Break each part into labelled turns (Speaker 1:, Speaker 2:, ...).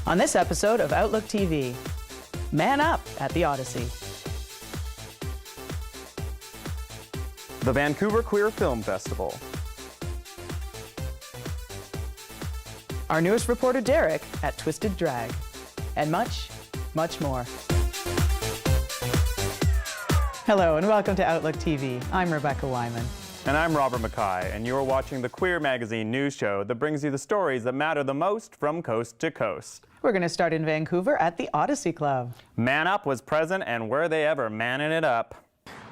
Speaker 1: On this episode of Outlook TV, Man Up at the Odyssey.
Speaker 2: The Vancouver Queer Film Festival.
Speaker 1: Our newest reporter, Derek, at Twisted Drag. And much, much more. Hello and welcome to Outlook TV. I'm Rebecca Wyman.
Speaker 2: And I'm Robert Mackay, and you're watching the Queer Magazine news show that brings you the stories that matter the most from coast to coast.
Speaker 1: We're going to start in Vancouver at the Odyssey Club.
Speaker 2: Man Up was present, and were they ever manning it up.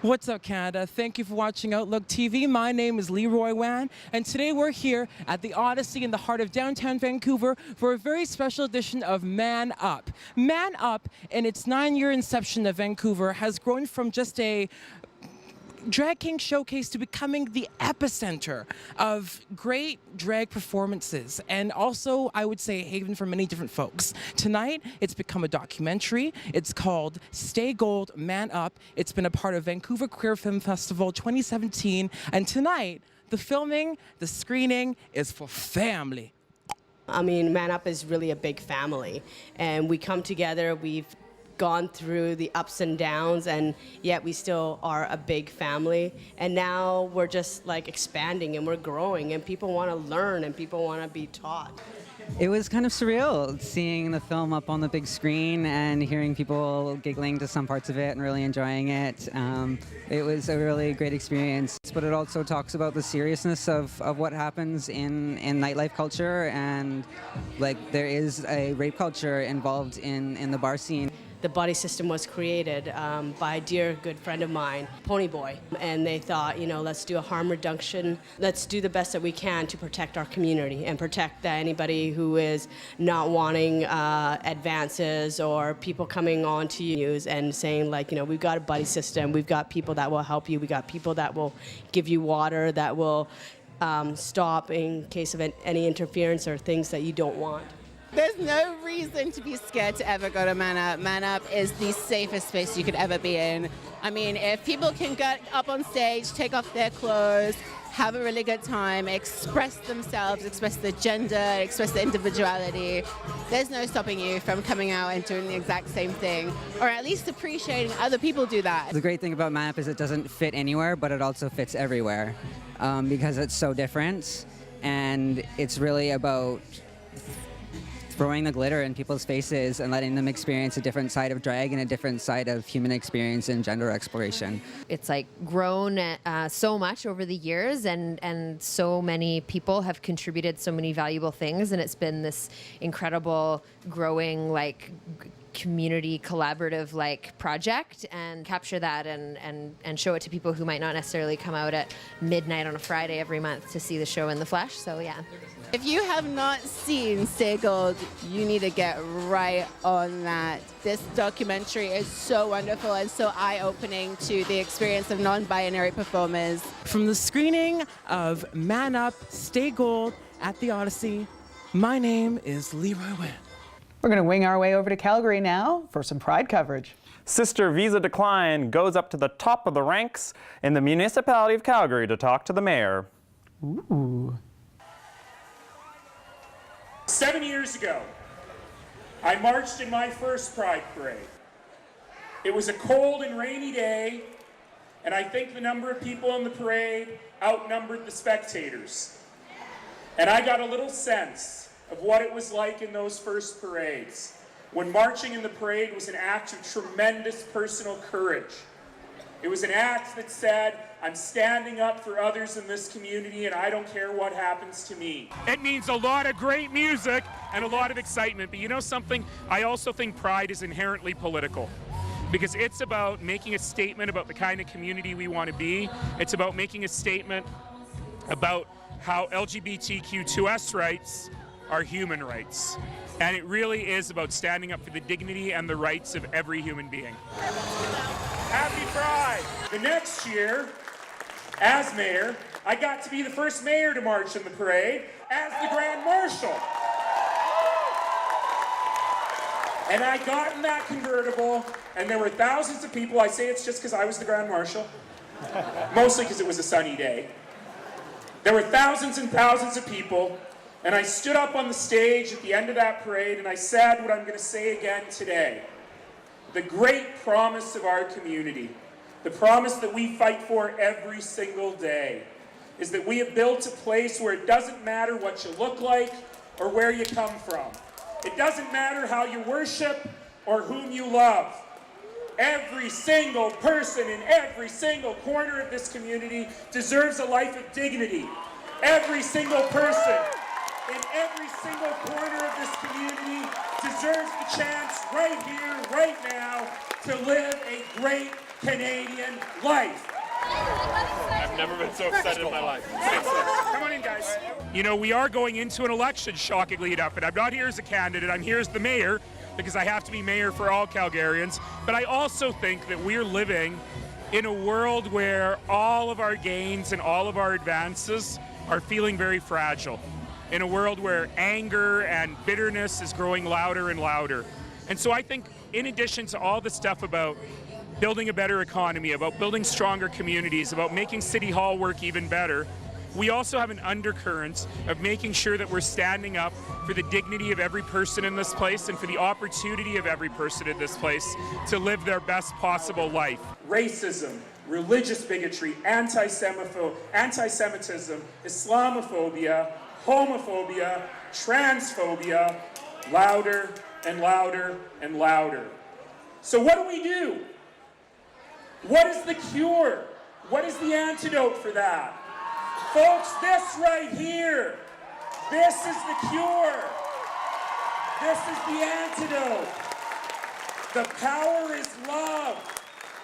Speaker 3: What's up, Canada? Thank you for watching Outlook TV. My name is Leroy Wan, and today we're here at the Odyssey in the heart of downtown Vancouver for a very special edition of Man Up. Man Up, in its 9-year inception of Vancouver, has grown from just a drag king showcase to becoming the epicenter of great drag performances, and also, I would say, a haven for many different folks. Tonight, it's become a documentary. It's called Stay Gold, Man Up. It's been a part of Vancouver Queer Film Festival 2017, and tonight, the filming, the screening is for family.
Speaker 4: I mean, Man Up is really a big family, and we come together. We've gone through the ups and downs, and yet we still are a big family. And now we're just like expanding and we're growing, and people want to learn and people want to be taught.
Speaker 5: It was kind of surreal seeing the film up on the big screen and hearing people giggling to some parts of it and really enjoying it. It was a really great experience, but it also talks about the seriousness of what happens in nightlife culture, and like there is a rape culture involved in the bar scene.
Speaker 4: The body system was created by a dear good friend of mine, Ponyboy, and they thought, you know, let's do a harm reduction. Let's do the best that we can to protect our community and protect anybody who is not wanting advances or people coming on to you and saying, like, you know, we've got a buddy system, we've got people that will help you, we got people that will give you water, that will stop in case of any interference or things that you don't want.
Speaker 6: There's no reason to be scared to ever go to Man Up. Man Up is the safest space you could ever be in. I mean, if people can get up on stage, take off their clothes, have a really good time, express themselves, express their gender, express their individuality, there's no stopping you from coming out and doing the exact same thing, or at least appreciating other people do that.
Speaker 5: The great thing about Man Up is it doesn't fit anywhere, but it also fits everywhere because it's so different, and it's really about throwing the glitter in people's faces and letting them experience a different side of drag and a different side of human experience and gender exploration.
Speaker 7: It's like grown so much over the years, and so many people have contributed so many valuable things, and it's been this incredible growing like community collaborative like project, and capture that and show it to people who might not necessarily come out at midnight on a Friday every month to see the show in the flesh. So yeah.
Speaker 6: If you have not seen Stay Gold, you need to get right on that. This documentary is so wonderful and so eye-opening to the experience of non-binary performers.
Speaker 3: From the screening of Man Up, Stay Gold at the Odyssey, my name is Leroy Wan.
Speaker 1: We're going to wing our way over to Calgary now for some Pride coverage.
Speaker 2: Sister Visa Decline goes up to the top of the ranks in the municipality of Calgary to talk to the mayor.
Speaker 1: Ooh.
Speaker 8: 7 years ago, I marched in my first Pride parade. It was a cold and rainy day, and I think the number of people in the parade outnumbered the spectators. And I got a little sense of what it was like in those first parades, when marching in the parade was an act of tremendous personal courage. It was an act that said, I'm standing up for others in this community, and I don't care what happens to me. It means a lot of great music and a lot of excitement, but you know something? I also think Pride is inherently political, because it's about making a statement about the kind of community we want to be. It's about making a statement about how LGBTQ2S rights are human rights. And it really is about standing up for the dignity and the rights of every human being. Happy Pride! The next year, as mayor, I got to be the first mayor to march in the parade as the Grand Marshal. And I got in that convertible, and there were thousands of people. I say it's just because I was the Grand Marshal, mostly because it was a sunny day. There were thousands and thousands of people And I stood up on the stage at the end of that parade and I said what I'm going to say again today. The great promise of our community, the promise that we fight for every single day, is that we have built a place where it doesn't matter what you look like or where you come from. It doesn't matter how you worship or whom you love. Every single person in every single corner of this community deserves a life of dignity. Every single person in every single corner of this community deserves the chance right here, right now, to live a great Canadian life.
Speaker 9: I've never been so excited in my life.
Speaker 8: Come on in, guys. You know, we are going into an election, shockingly enough, and I'm not here as a candidate, I'm here as the mayor, because I have to be mayor for all Calgarians. But I also think that we're living in a world where all of our gains and all of our advances are feeling very fragile. In a world where anger and bitterness is growing louder and louder. And so I think in addition to all the stuff about building a better economy, about building stronger communities, about making City Hall work even better, we also have an undercurrent of making sure that we're standing up for the dignity of every person in this place and for the opportunity of every person in this place to live their best possible life. Racism, religious bigotry, anti-Semitism, Islamophobia, homophobia, transphobia, louder and louder and louder. So what do? What is the cure? What is the antidote for that? Folks, this right here, this is the cure. This is the antidote. The power is love.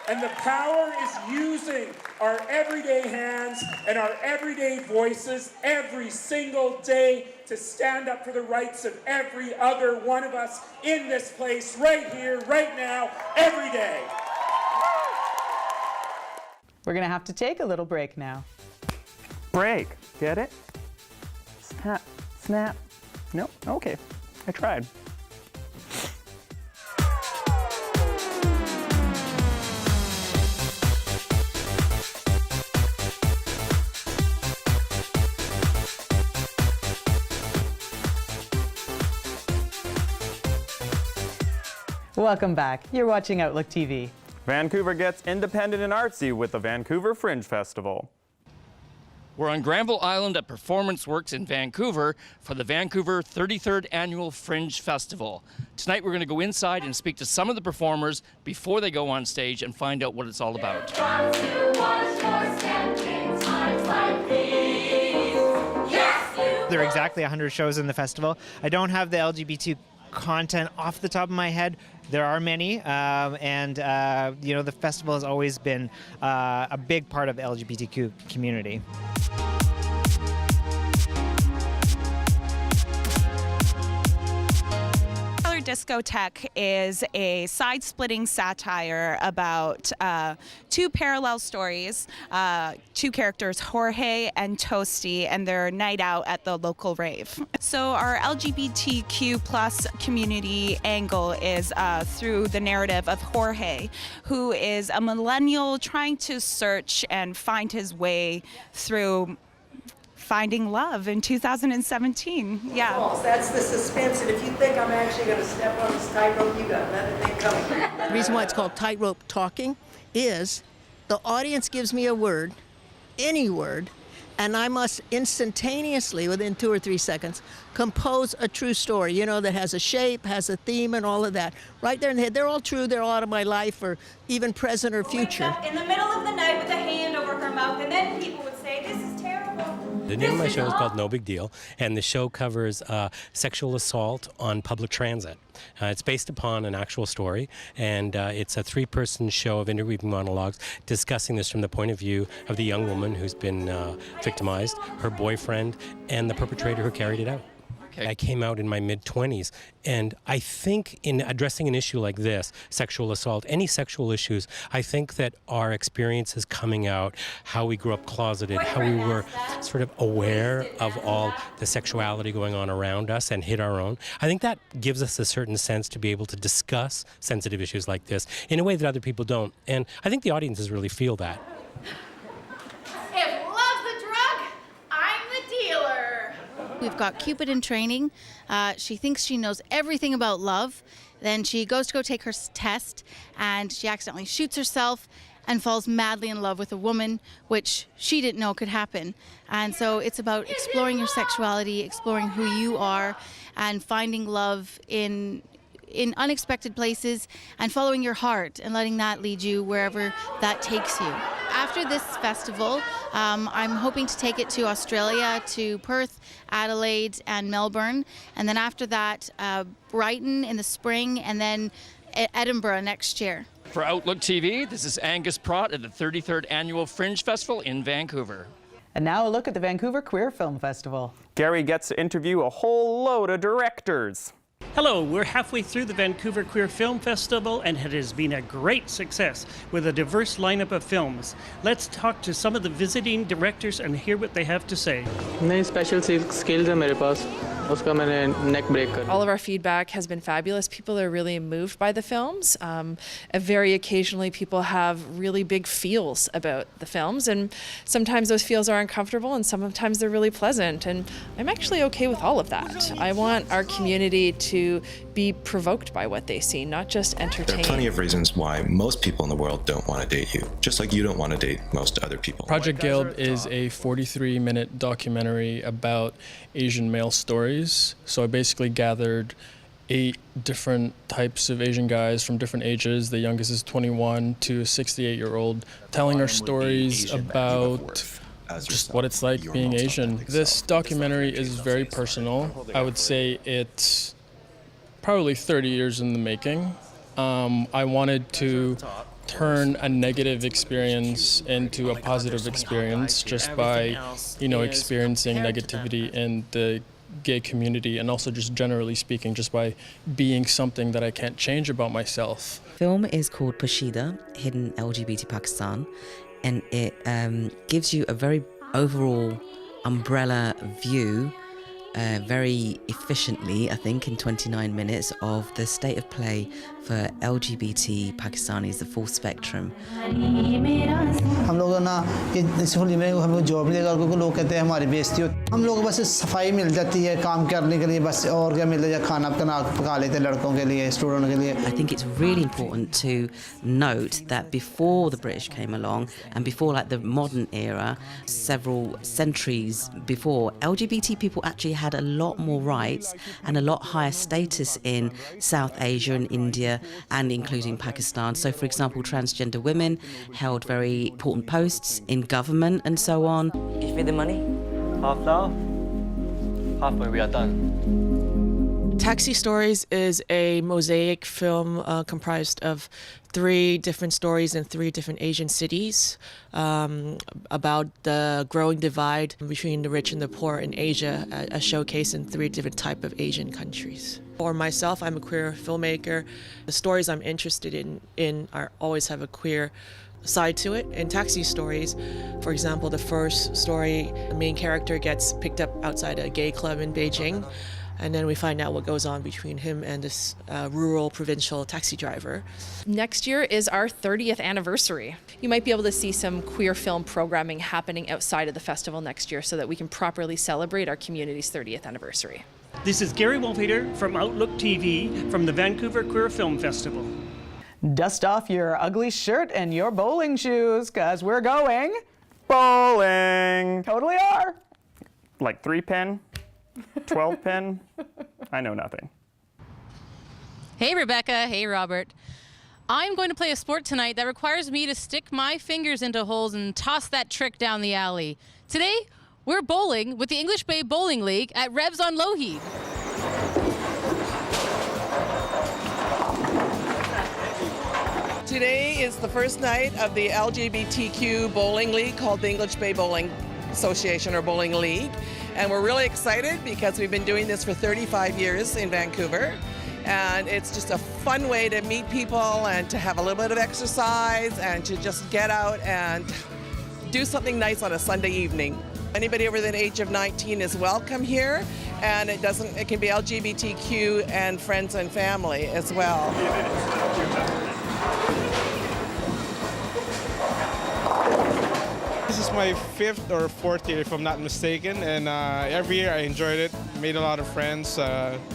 Speaker 8: And the power is using our everyday hands and our everyday voices every single day to stand up for the rights of every other one of us in this place, right here, right now, every day.
Speaker 1: We're going to have to take a little break now.
Speaker 2: Break. Get it? Snap. Snap. Nope. Okay. I tried.
Speaker 1: Welcome back. You're watching Outlook TV.
Speaker 2: Vancouver gets independent and artsy with the Vancouver Fringe Festival.
Speaker 10: We're on Granville Island at Performance Works in Vancouver for the Vancouver 33rd Annual Fringe Festival. Tonight we're going to go inside and speak to some of the performers before they go on stage and find out what it's all about.
Speaker 11: There are exactly 100 shows in the festival. I don't have the LGBT content off the top of my head. There are many, and you know, the festival has always been a big part of the LGBTQ community.
Speaker 12: Discotheque is a side-splitting satire about two parallel stories, two characters, Jorge and Toasty, and their night out at the local rave. So our LGBTQ plus community angle is through the narrative of Jorge, who is a millennial trying to search and find his way through finding love in 2017. Yeah.
Speaker 13: False. That's the suspense, and if you think I'm actually going to step on this tightrope, you got another thing coming. The reason why it's called tightrope talking is the audience gives me a word, any word, and I must instantaneously, within 2 or 3 seconds, compose a true story, you know, that has a shape, has a theme, and all of that. Right there in the head. They're all true, they're all out of my life, or even present or future.
Speaker 14: In the middle of the night with a hand over her mouth, and then people would say, "This is terrible."
Speaker 15: The name of my show is called No Big Deal, and the show covers sexual assault on public transit. It's based upon an actual story, and it's a 3-person show of interweaving monologues discussing this from the point of view of the young woman who's been victimized, her boyfriend, and the perpetrator who carried it out. I came out in my mid-20s, and I think in addressing an issue like this, sexual assault, any sexual issues, I think that our experiences coming out, how we grew up closeted, how we were sort of aware of all the sexuality going on around us and hit our own, I think that gives us a certain sense to be able to discuss sensitive issues like this in a way that other people don't. And I think the audiences really feel that.
Speaker 14: If love's the drug, I'm the dealer.
Speaker 16: we've got Cupid in training. She thinks she knows everything about love. Then she goes to go take her test, and she accidentally shoots herself and falls madly in love with a woman, which she didn't know could happen. And so it's about exploring your sexuality, exploring who you are, and finding love in unexpected places, and following your heart and letting that lead you wherever that takes you. After this festival, I'm hoping to take it to Australia, to Perth, Adelaide, and Melbourne. And then after that, Brighton in the spring, and then Edinburgh next year.
Speaker 10: For Outlook TV, this is Angus Pratt at the 33rd Annual Fringe Festival in Vancouver.
Speaker 1: And now a look at the Vancouver Queer Film Festival.
Speaker 2: Gary gets to interview a whole load of directors.
Speaker 17: Hello, we're halfway through the Vancouver Queer Film Festival, and it has been a great success with a diverse lineup of films. Let's talk to some of the visiting directors and hear what they have to say.
Speaker 18: नई special skills है मेरे पास, उसका मैंने neck break कर.
Speaker 19: All of our feedback has been fabulous. People are really moved by the films. Very occasionally, people have really big feels about the films, and sometimes those feels are uncomfortable, and sometimes they're really pleasant. And I'm actually okay with all of that. I want our community to be provoked by what they see, not just entertained.
Speaker 20: There are plenty of reasons why most people in the world don't want to date you, just like you don't want to date most other people.
Speaker 21: Project Guild is a 43-minute documentary about Asian male stories. So I basically gathered 8 different types of Asian guys from different ages. The youngest is 21 to a 68-year-old, telling our stories about just what it's like being Asian. This documentary is very personal. I would say it's probably 30 years in the making. I wanted to turn a negative experience into a positive experience just by, experiencing negativity in the gay community, and also just generally speaking, just by being something that I can't change about myself.
Speaker 22: Film is called Pashida, Hidden LGBT Pakistan, and it gives you a very overall umbrella view, very efficiently, I think, in 29 minutes, of the state of play for LGBT Pakistanis, the full spectrum.
Speaker 23: हम लोग ना इस होली में हमें job मिलेगा और लोग कहते हैं हमारी बेइज्जती हो हम लोग बस सफाई मिल जाती है काम करने के लिए बस और क्या मिल जाए खाना पका लेते हैं लड़कों के लिए स्टूडेंट के लिए
Speaker 22: I think it's really important to note that before the British came along and before like the modern era, several centuries before, LGBT people actually had a lot more rights and a lot higher status in South Asia and India, and including Pakistan. So, for example, transgender women held very important posts in government and so on.
Speaker 24: Give me the money. Half now. Half when we are done.
Speaker 25: Taxi Stories is a mosaic film comprised of 3 different stories in 3 different Asian cities about the growing divide between the rich and the poor in Asia, a showcase in 3 different types of Asian countries. For myself, I'm a queer filmmaker. The stories I'm interested in are always have a queer side to it. In Taxi Stories, for example, the first story, the main character gets picked up outside a gay club in Beijing, and then we find out what goes on between him and this rural provincial taxi driver.
Speaker 19: Next year is our 30th anniversary. You might be able to see some queer film programming happening outside of the festival next year so that we can properly celebrate our community's 30th anniversary.
Speaker 17: This is Gary Wolfeder from Outlook TV from the Vancouver Queer Film Festival.
Speaker 1: Dust off your ugly shirt and your bowling shoes, because we're going
Speaker 2: bowling.
Speaker 1: Totally are.
Speaker 2: Like 3-pin, 12-pin. I know nothing.
Speaker 26: Hey, Rebecca. Hey, Robert. I'm going to play a sport tonight that requires me to stick my fingers into holes and toss that trick down the alley. Today, we're bowling with the English Bay Bowling League at Revs on Naheed.
Speaker 27: Today is the first night of the LGBTQ bowling league called the English Bay Bowling Association or Bowling League. And we're really excited because we've been doing this for 35 years in Vancouver. And it's just a fun way to meet people and to have a little bit of exercise and to just get out and do something nice on a Sunday evening. Anybody over the age of 19 is welcome here, and it can be LGBTQ and friends and family as well.
Speaker 3: this is my 5th or 4th year, if I'm not mistaken, and every year I enjoyed it. Made a lot of friends,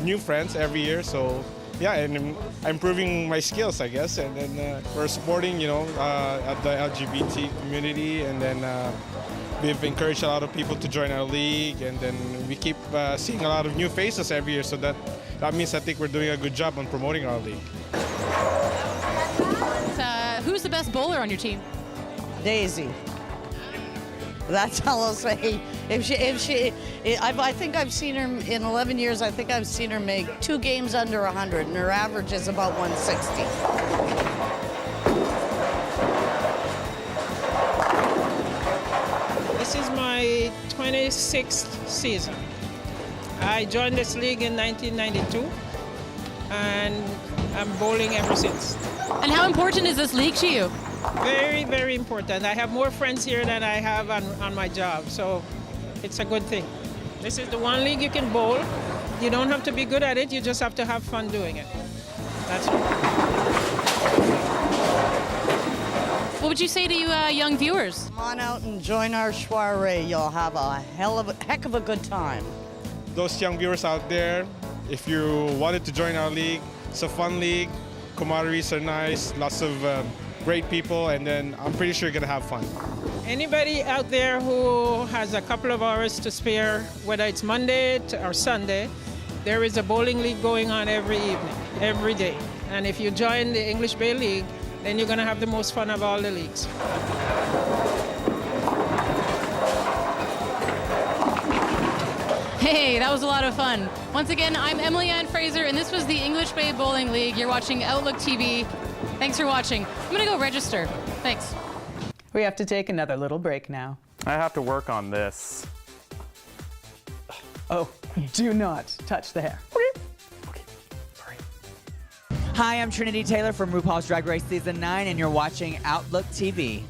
Speaker 3: new friends every year. So yeah, and I'm improving my skills, I guess. And then we're supporting, the LGBT community, and then we've encouraged a lot of people to join our league, and then we keep seeing a lot of new faces every year. So that means I think we're doing a good job on promoting our league.
Speaker 26: Who's the best bowler on your team?
Speaker 4: Daisy. That's all I'll say. I think I've seen her in 11 years. I think I've seen her make 2 games under 100, and her average is about 160.
Speaker 5: This is my 26th season. I joined this league in 1992, and I'm bowling ever since.
Speaker 26: And how important is this league to you?
Speaker 5: Very, very important. I have more friends here than I have on my job, so it's a good thing. This is the one league you can bowl. You don't have to be good at it, you just have to have fun doing it. That's all.
Speaker 26: What would you say to you young viewers?
Speaker 4: Come on out and join our soiree. You'll have a heck of a good time.
Speaker 3: Those young viewers out there, if you wanted to join our league, it's a fun league. Camaraderies are nice, lots of great people, and then I'm pretty sure you're gonna have fun.
Speaker 5: Anybody out there who has a couple of hours to spare, whether it's Monday or Sunday, there is a bowling league going on every evening, every day. And if you join the English Bay League, then you're gonna have the most fun of all the leagues.
Speaker 26: Hey, that was a lot of fun. Once again, I'm Emily Ann Fraser, and this was the English Bay Bowling League. You're watching Outlook TV. Thanks for watching. I'm gonna go register. Thanks.
Speaker 1: We have to take another little break now.
Speaker 2: I have to work on this.
Speaker 1: Oh, do not touch the hair.
Speaker 6: Hi, I'm Trinity Taylor from RuPaul's Drag Race Season 9, and you're watching Outlook TV.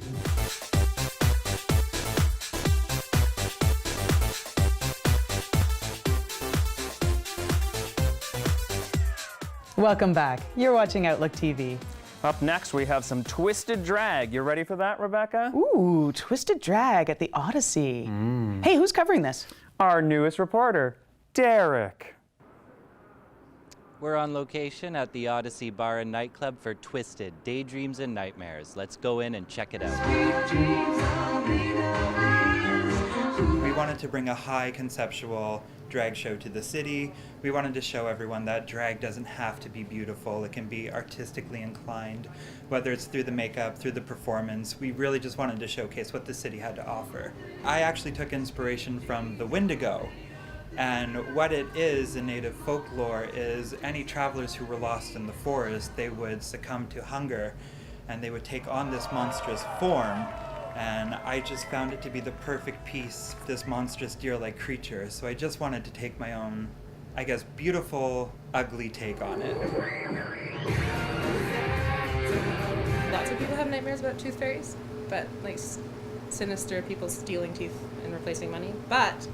Speaker 1: Welcome back. You're watching Outlook TV.
Speaker 2: Up next, we have some twisted drag. You ready for that, Rebecca?
Speaker 1: Ooh, twisted drag at the Odyssey. Hey, who's covering this?
Speaker 2: Our newest reporter, Derek.
Speaker 7: We're on location at the Odyssey Bar and Nightclub for Twisted, Daydreams and Nightmares. Let's go in and check it out.
Speaker 8: We wanted to bring a high conceptual drag show to the city. We wanted to show everyone that drag doesn't have to be beautiful. It can be artistically inclined, whether it's through the makeup, through the performance. We really just wanted to showcase what the city had to offer. I actually took inspiration from the Wendigo. And what it is in native folklore is any travelers who were lost in the forest, they would succumb to hunger and they would take on this monstrous form. And I just found it to be the perfect piece, this monstrous deer-like creature. So I just wanted to take my own, I guess, beautiful, ugly take on it.
Speaker 9: Lots of people have nightmares about tooth fairies, but like sinister people stealing teeth and replacing money. But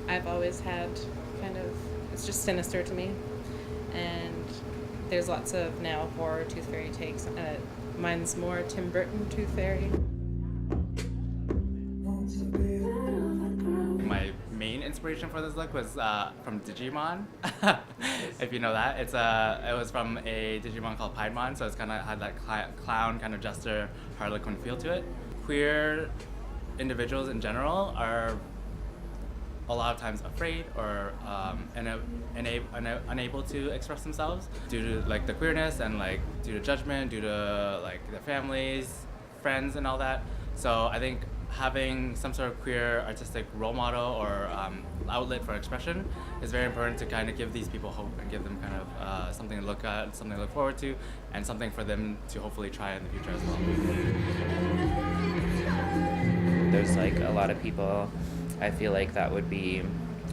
Speaker 9: I've always had kind of, it's just sinister to me. And there's lots of now horror tooth fairy takes. Mine's more Tim Burton Tooth Fairy.
Speaker 28: My main inspiration for this look was from Digimon, if you know that. It was from a Digimon called Piedmon, so it's kind of had that clown kind of jester Harlequin feel to it. Queer individuals in general are a lot of times afraid or unable to express themselves due to like the queerness and like due to judgment, due to like their families, friends, and all that. So I think having some sort of queer artistic role model or outlet for expression is very important to kind of give these people hope and give them kind of something to look at, something to look forward to, and something for them to hopefully try in the future as well.
Speaker 29: There's like a lot of people, I feel like that would be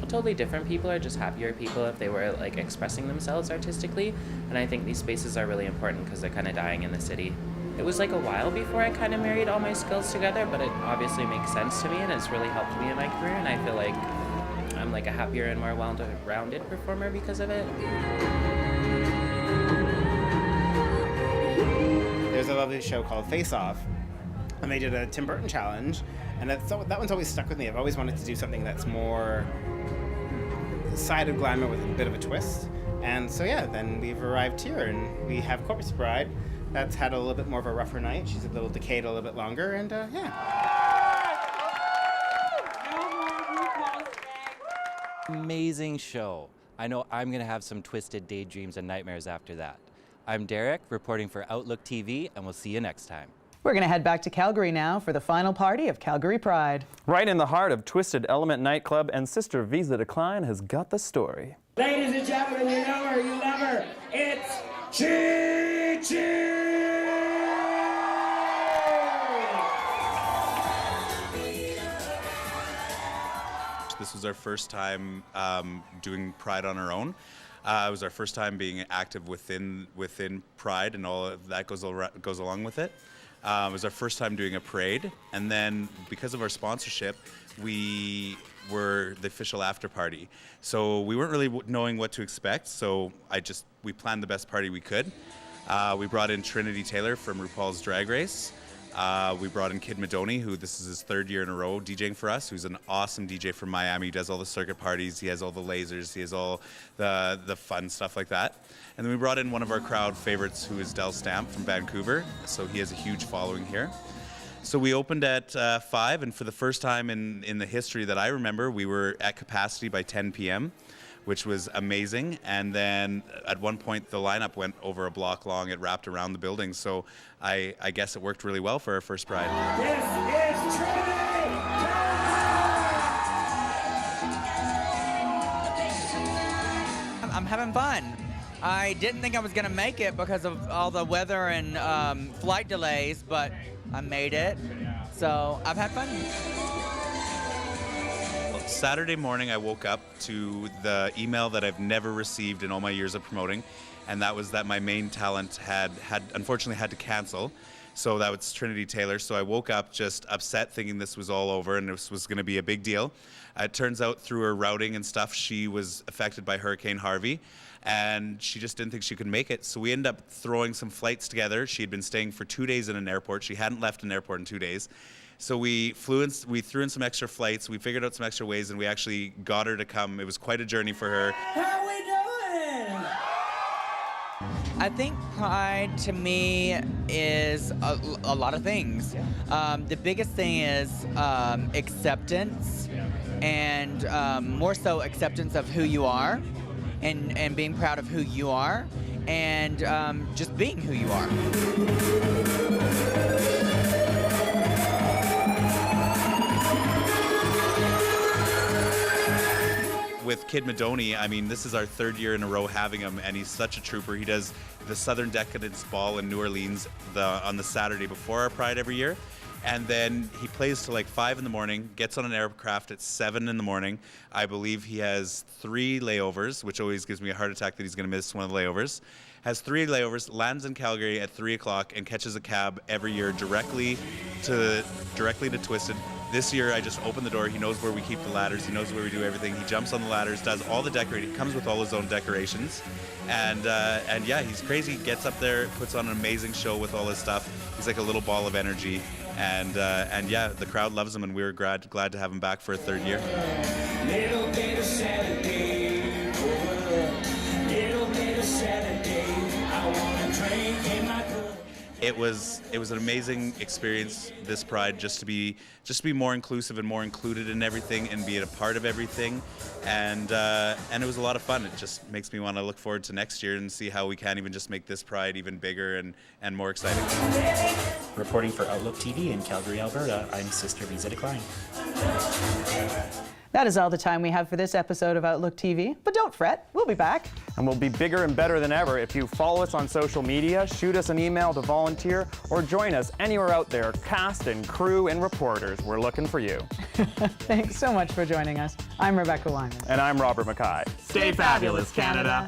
Speaker 29: totally different people or just happier people if they were like expressing themselves artistically. And I think these spaces are really important because they're kind of dying in the city. It was like a while before I kind of married all my skills together, but it obviously makes sense to me and it's really helped me in my career. And I feel like I'm like a happier and more well-rounded performer because of it.
Speaker 30: There's a lovely show called Face Off
Speaker 10: And they did a Tim Burton challenge, and that one's always stuck with me. I've always wanted to do something that's more side of glamour with a bit of a twist. And so yeah, then we've arrived here, and we have Corpus Bride that's had a little bit more of a rougher night. She's a little decayed a little bit longer, and
Speaker 7: Amazing show. I know I'm going to have some twisted daydreams and nightmares after that. I'm Derek, reporting for Outlook TV, and we'll see you next time.
Speaker 1: We're going to head back to Calgary now for the final party of Calgary Pride.
Speaker 2: Right in the heart of Twisted Element nightclub, and Sister Visa Decline has got the story.
Speaker 11: Ladies and gentlemen, you know her, you love her. It's Chi-Chi!
Speaker 12: This was our first time doing Pride on our own. It was our first time being active within Pride, and all of that goes along with it. It was our first time doing a parade, and then because of our sponsorship, we were the official after party. So we weren't really knowing what to expect, so we planned the best party we could. We brought in Trinity Taylor from RuPaul's Drag Race. We brought in Kid Madoni, who this is his 3rd year in a row DJing for us, who's an awesome DJ from Miami. He does all the circuit parties, he has all the lasers, he has all the fun stuff like that. And then we brought in one of our crowd favorites, who is Del Stamp from Vancouver, so he has a huge following here. So we opened at 5, and for the first time in the history that I remember, we were at capacity by 10 p.m., which was amazing. And then at one point, the lineup went over a block long. It wrapped around the building. So I guess it worked really well for our first Pride.
Speaker 11: This is Trinity!
Speaker 6: I'm having fun. I didn't think I was going to make it because of all the weather and flight delays, but I made it. So I've had fun.
Speaker 12: Saturday morning, I woke up to the email that I've never received in all my years of promoting, and that was that my main talent had unfortunately had to cancel. So that was Trinity Taylor. So I woke up just upset, thinking this was all over and this was going to be a big deal. It turns out through her routing and stuff, she was affected by Hurricane Harvey, and she just didn't think she could make it. So we ended up throwing some flights together. She had been staying for 2 days in an airport. She hadn't left an airport in 2 days. So we threw in some extra flights, we figured out some extra ways, and we actually got her to come. It was quite a journey for her.
Speaker 11: How we doing?
Speaker 6: I think Pride to me is a lot of things. The biggest thing is acceptance, and more so acceptance of who you are, and being proud of who you are, and just being who you are.
Speaker 12: With Kid Madoni, I mean, this is our 3rd year in a row having him, and he's such a trooper. He does the Southern Decadence Ball in New Orleans on the Saturday before our Pride every year. And then he plays till like 5 in the morning, gets on an aircraft at 7 in the morning. I believe he has 3 layovers, which always gives me a heart attack that he's going to miss one of the layovers. Has 3 layovers, lands in Calgary at 3 o'clock, and catches a cab every year directly to Twisted. This year, I just opened the door. He knows where we keep the ladders. He knows where we do everything. He jumps on the ladders, does all the decorating. Comes with all his own decorations, and yeah, he's crazy. Gets up there, puts on an amazing show with all his stuff. He's like a little ball of energy, and yeah, the crowd loves him, and we were glad to have him back for a 3rd year.
Speaker 11: Little bit of Saturday, little bit of Saturday. I wanna drink in my cup.
Speaker 12: It was an amazing experience, this Pride, just to be more inclusive and more included in everything and be a part of everything, and it was a lot of fun. It just makes me want to look forward to next year and see how we can even just make this Pride even bigger and more exciting.
Speaker 13: Reporting for Outlook TV in Calgary, Alberta, I'm Sister Visa Decline.
Speaker 1: That is all the time we have for this episode of Outlook TV, but don't fret, we'll be back.
Speaker 2: And we'll be bigger and better than ever if you follow us on social media, shoot us an email to volunteer, or join us anywhere out there, cast and crew and reporters. We're looking for you.
Speaker 1: Thanks so much for joining us. I'm Rebecca Lyman.
Speaker 2: And I'm Robert Mackay. Stay fabulous, Canada.